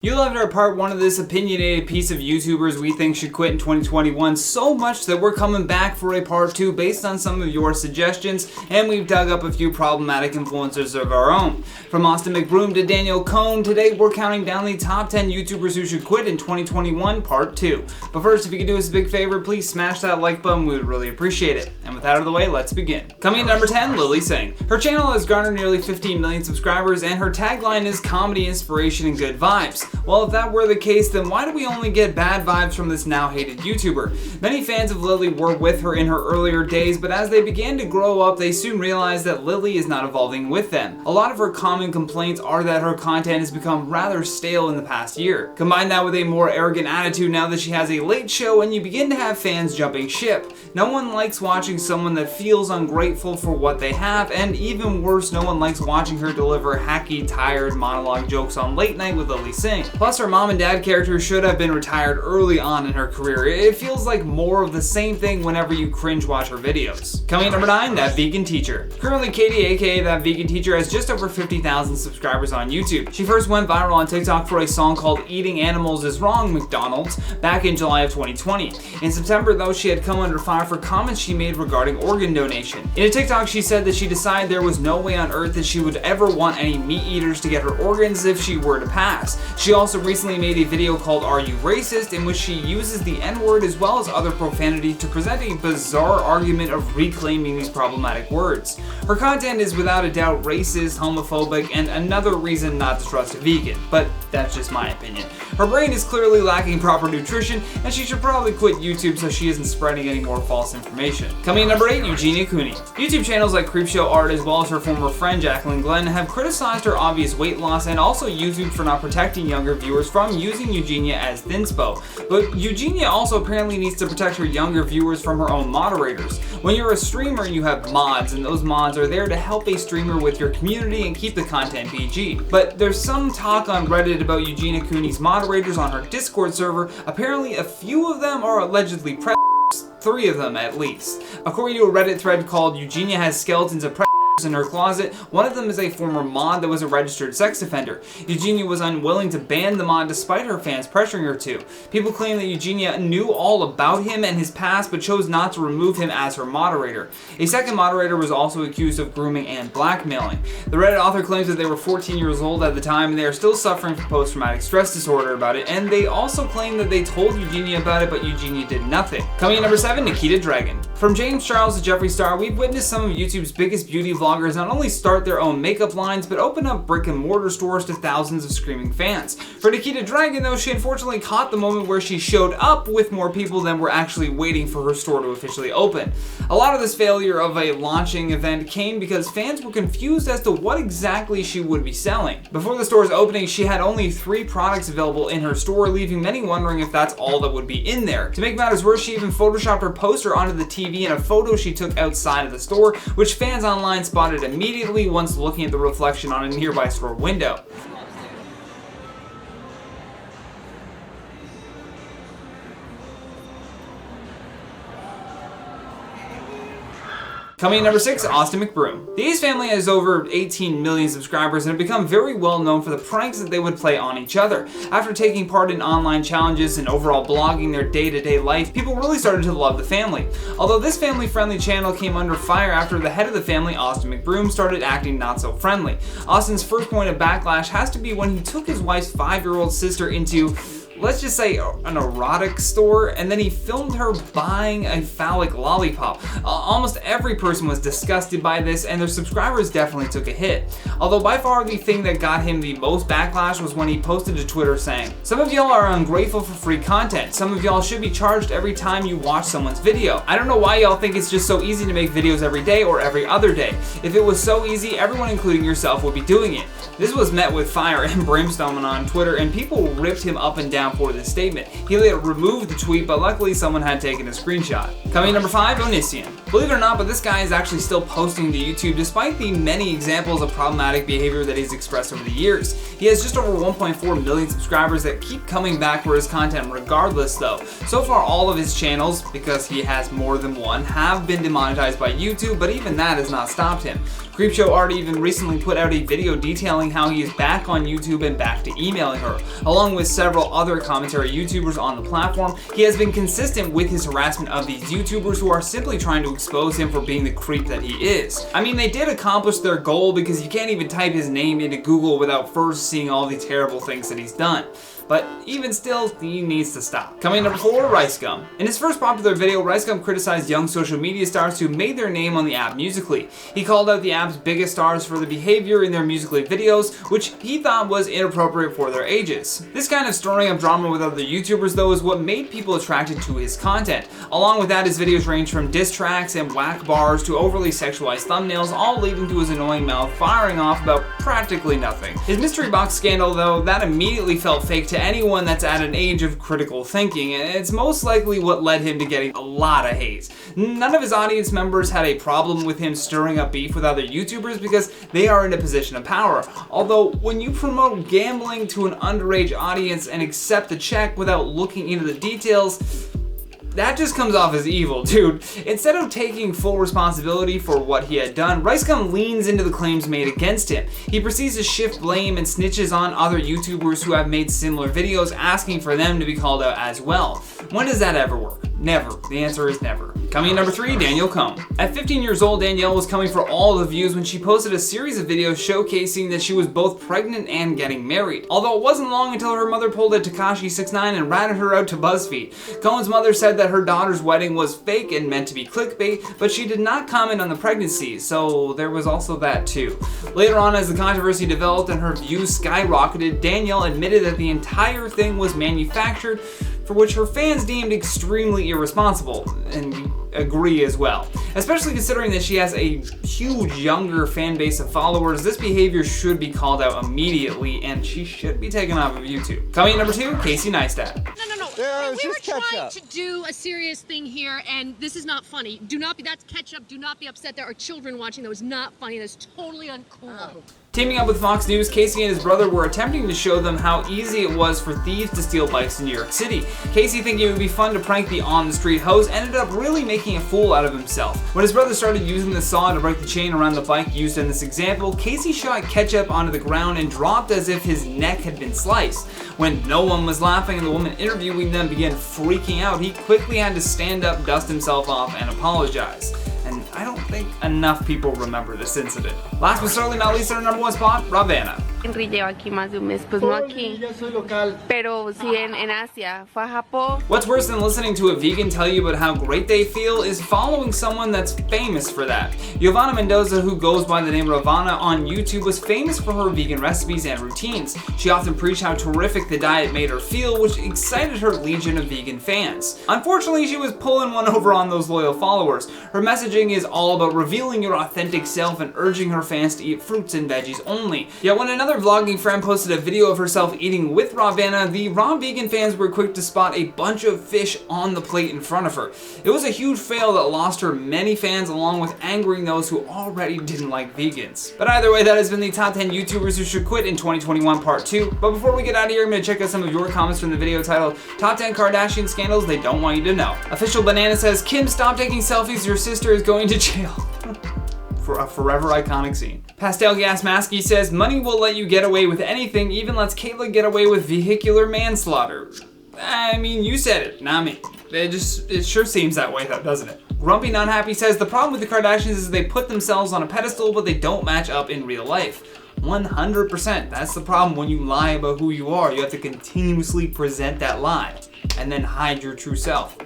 You loved our part one of this opinionated piece of YouTubers we think should quit in 2021 so much that we're coming back for a part two based on some of your suggestions, and we've dug up a few problematic influencers of our own. From Austin McBroom to Danielle Cohn, today we're counting down the top 10 YouTubers who should quit in 2021 part two. But first, if you could do us a big favor, please smash that like button, we would really appreciate it. And with that out of the way, let's begin. Coming in number 10, Lily Singh. Her channel has garnered nearly 15 million subscribers, and her tagline is comedy, inspiration, and good vibes. Well, if that were the case, then why do we only get bad vibes from this now hated YouTuber? Many fans of Lily were with her in her earlier days, but as they began to grow up, they soon realized that Lily is not evolving with them. A lot of her common complaints are that her content has become rather stale in the past year. Combine that with a more arrogant attitude now that she has a late show, and you begin to have fans jumping ship. No one likes watching someone that feels ungrateful for what they have, and even worse, no one likes watching her deliver hacky, tired monologue jokes on late night with Lily Singh. Plus, her mom and dad character should have been retired early on in her career. It feels like more of the same thing whenever you cringe watch her videos. Coming at number 9, That Vegan Teacher. Currently, Katie, aka That Vegan Teacher, has just over 50,000 subscribers on YouTube. She first went viral on TikTok for a song called Eating Animals is Wrong, McDonald's, back in July of 2020. In September, though, she had come under fire for comments she made regarding organ donation. In a TikTok, she said that she decided there was no way on earth that she would ever want any meat eaters to get her organs if she were to pass. She also recently made a video called Are You Racist, in which she uses the N-word as well as other profanity to present a bizarre argument of reclaiming these problematic words. Her content is without a doubt racist, homophobic, and another reason not to trust a vegan, but that's just my opinion. Her brain is clearly lacking proper nutrition, and she should probably quit YouTube so she isn't spreading any more false information. Coming in number 8, Eugenia Cooney. YouTube channels like Creepshow Art as well as her former friend Jacqueline Glenn have criticized her obvious weight loss, and also YouTube for not protecting younger viewers from using Eugenia as thinspo. But Eugenia also apparently needs to protect her younger viewers from her own moderators. When you're a streamer, you have mods, and those mods are there to help a streamer with your community and keep the content PG. But there's some talk on Reddit about Eugenia Cooney's moderators on her Discord server. Apparently a few of them are allegedly predators, 3 of them at least. According to a Reddit thread called Eugenia Has Skeletons of Predators in her closet, one of them is a former mod that was a registered sex offender. Eugenia was unwilling to ban the mod despite her fans pressuring her to. People claim that Eugenia knew all about him and his past but chose not to remove him as her moderator. A second moderator was also accused of grooming and blackmailing. The Reddit author claims that they were 14 years old at the time and they are still suffering from post-traumatic stress disorder about it, and they also claim that they told Eugenia about it but Eugenia did nothing. Coming in number 7, Nikita Dragun. From James Charles to Jeffree Star, we've witnessed some of YouTube's biggest beauty vloggers not only start their own makeup lines, but open up brick and mortar stores to thousands of screaming fans. For Nikita Dragun, though, she unfortunately caught the moment where she showed up with more people than were actually waiting for her store to officially open. A lot of this failure of a launching event came because fans were confused as to what exactly she would be selling. Before the store's opening, she had only 3 products available in her store, leaving many wondering if that's all that would be in there. To make matters worse, she even photoshopped her poster onto the TV in a photo she took outside of the store, which fans online spotted immediately once looking at the reflection on a nearby store window. Coming in number 6, Austin McBroom. The Ace family has over 18 million subscribers and have become very well known for the pranks that they would play on each other. After taking part in online challenges and overall blogging their day-to-day life, people really started to love the family. Although this family-friendly channel came under fire after the head of the family, Austin McBroom, started acting not so friendly. Austin's first point of backlash has to be when he took his wife's 5-year-old sister into, let's just say, an erotic store, and then he filmed her buying a phallic lollipop. Almost every person was disgusted by this, and their subscribers definitely took a hit. Although by far the thing that got him the most backlash was when he posted to Twitter saying, "Some of y'all are ungrateful for free content. Some of y'all should be charged every time you watch someone's video. I don't know why y'all think it's just so easy to make videos every day or every other day. If it was so easy, everyone including yourself would be doing it." This was met with fire and brimstone on Twitter, and people ripped him up and down for this statement. He later removed the tweet, but luckily someone had taken a screenshot. Coming number 5, Onision. Believe it or not, but this guy is actually still posting to YouTube despite the many examples of problematic behavior that he's expressed over the years. He has just over 1.4 million subscribers that keep coming back for his content regardless though. So far all of his channels, because he has more than one, have been demonetized by YouTube, but even that has not stopped him. Creepshow Art even recently put out a video detailing how he is back on YouTube and back to emailing her. Along with several other commentary YouTubers on the platform, he has been consistent with his harassment of these YouTubers who are simply trying to expose him for being the creep that he is. I mean, they did accomplish their goal because you can't even type his name into Google without first seeing all the terrible things that he's done. But even still, he needs to stop. Coming in number 4, RiceGum. In his first popular video, RiceGum criticized young social media stars who made their name on the app Musical.ly. He called out the app's biggest stars for the behavior in their Musical.ly videos, which he thought was inappropriate for their ages. This kind of stirring up drama with other YouTubers, though, is what made people attracted to his content. Along with that, his videos range from diss tracks and whack bars to overly sexualized thumbnails, all leading to his annoying mouth firing off about practically nothing. His mystery box scandal, though, that immediately felt fake to anyone that's at an age of critical thinking, and it's most likely what led him to getting a lot of hate. None of his audience members had a problem with him stirring up beef with other YouTubers because they are in a position of power. Although, when you promote gambling to an underage audience and accept the check without looking into the details, that just comes off as evil, dude. Instead of taking full responsibility for what he had done, RiceGum leans into the claims made against him. He proceeds to shift blame and snitches on other YouTubers who have made similar videos, asking for them to be called out as well. When does that ever work? Never. The answer is never. Coming in number 3, Danielle Cohn. At 15 years old, Danielle was coming for all the views when she posted a series of videos showcasing that she was both pregnant and getting married. Although it wasn't long until her mother pulled a Tekashi 6ix9ine and ratted her out to BuzzFeed. Cohn's mother said that her daughter's wedding was fake and meant to be clickbait, but she did not comment on the pregnancy, so there was also that too. Later on, as the controversy developed and her views skyrocketed, Danielle admitted that the entire thing was manufactured, for which her fans deemed extremely irresponsible, and we agree as well. Especially considering that she has a huge younger fan base of followers, this behavior should be called out immediately, and she should be taken off of YouTube. Coming in number 2, Casey Neistat. No. We were trying to do a serious thing here, and this is not funny. That's ketchup. Do not be upset. There are children watching. That was not funny. That's totally uncool. Teaming up with Fox News, Casey and his brother were attempting to show them how easy it was for thieves to steal bikes in New York City. Casey, thinking it would be fun to prank the on-the-street host, ended up really making a fool out of himself. When his brother started using the saw to break the chain around the bike used in this example, Casey shot ketchup onto the ground and dropped as if his neck had been sliced. When no one was laughing and the woman interviewing them began freaking out, he quickly had to stand up, dust himself off, and apologize. And I don't think enough people remember this incident. Last but certainly not least, in our number 1 spot, Rawvana. Llevo aquí más de un mes, pues no aquí, pero sí en Asia, fue a Japón. What's worse than listening to a vegan tell you about how great they feel is following someone that's famous for that. Rawvana Mendoza, who goes by the name Rawvana on YouTube, was famous for her vegan recipes and routines. She often preached how terrific the diet made her feel, which excited her legion of vegan fans. Unfortunately, she was pulling one over on those loyal followers. Her messaging is all about revealing your authentic self and urging her fans to eat fruits and veggies only. Yet when another vlogging friend posted a video of herself eating with Rawvana, the raw vegan fans were quick to spot a bunch of fish on the plate in front of her. It was a huge fail that lost her many fans, along with angering those who already didn't like vegans. But either way, that has been the top 10 YouTubers who should quit in 2021 part 2. But before we get out of here, I'm going to check out some of your comments from the video titled Top 10 Kardashian Scandals They Don't Want You to Know. Official Banana says, Kim, stop taking selfies, your sister is going to jail. For a forever iconic scene. Pastel Gas Masky says, money will let you get away with anything, even lets Caitlyn get away with vehicular manslaughter. I mean, you said it, not me. It sure seems that way though, doesn't it? Grumpy Not Happy says, the problem with the Kardashians is they put themselves on a pedestal, but they don't match up in real life. 100%. That's the problem when you lie about who you are. You have to continuously present that lie and then hide your true self.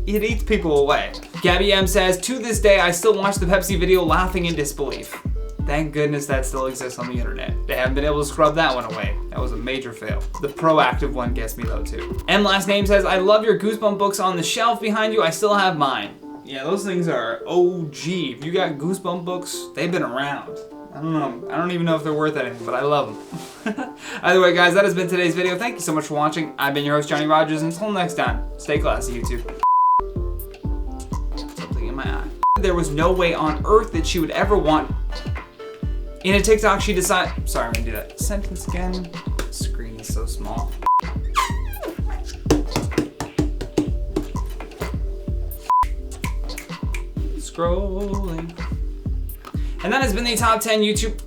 It eats people away. Gabby M says, to this day, I still watch the Pepsi video laughing in disbelief. Thank goodness that still exists on the internet. They haven't been able to scrub that one away. That was a major fail. The proactive one gets me though too. M Last Name says, I love your Goosebump books on the shelf behind you. I still have mine. Yeah, those things are OG. If you got Goosebump books, they've been around. I don't know. I don't even know if they're worth anything, but I love them. Either way, guys, that has been today's video. Thank you so much for watching. I've been your host, Johnny Rogers, and until next time, stay classy, YouTube. Something in my eye. There was no way on earth that she would ever want... In a TikTok, she decided... Sorry, I'm gonna do that sentence again. The screen is so small. Scrolling. And that has been the top 10 YouTube